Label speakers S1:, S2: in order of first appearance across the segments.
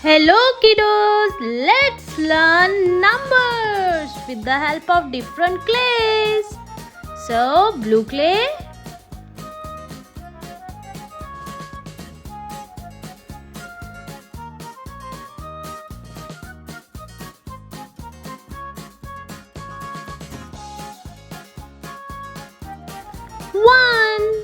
S1: Hello kiddos, let's learn numbers with the help of different clays. So, blue clay, one,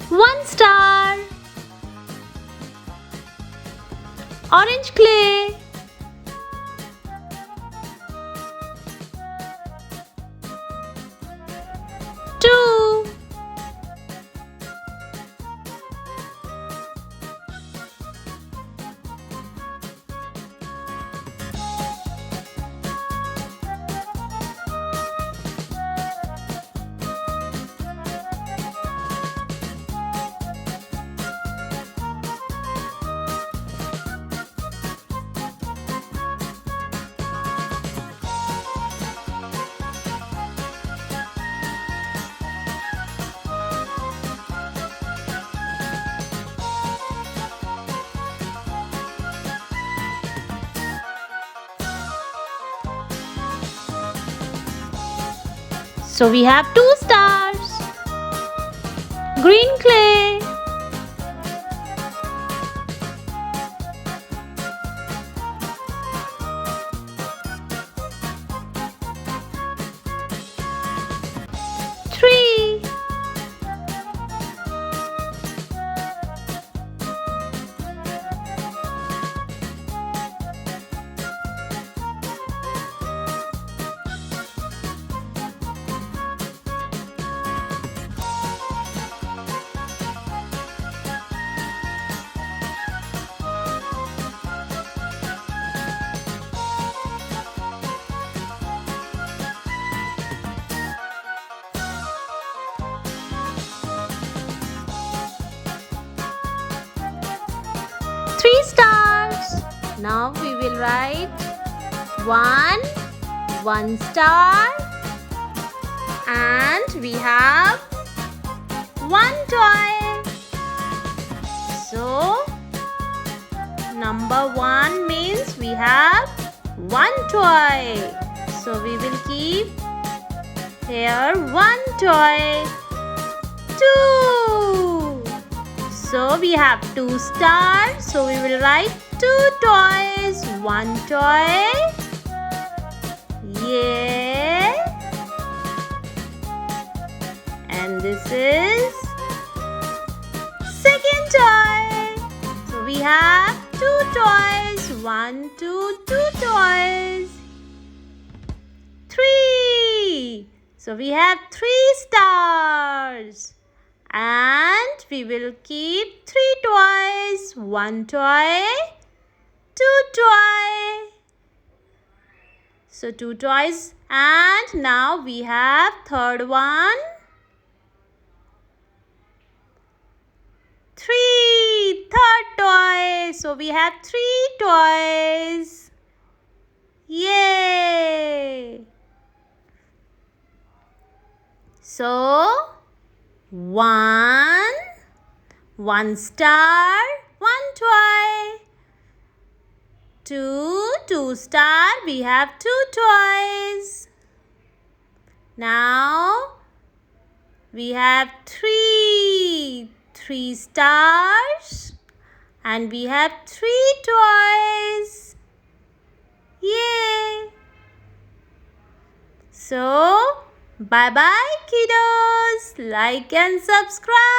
S1: one star, orange clay, two, so we have two stars, green clay, three, three stars. Now we will write one star, and we have one toy. So number one means we have one toy. So we will keep here one toy. Two. So we have two stars. So we will write two toys. One toy. Yeah. And this is second toy. So we have two toys. One, two, two toys. Three. So we have three stars. And we will keep three toys. One toy, two toy. So two toys. And now we have third one. Three. Third toy. So we have three toys. Yay! So one star, one toy. Two star, we have two toys. Now we have three stars, and we have three toys. Yay! So bye bye kiddos. Like and subscribe.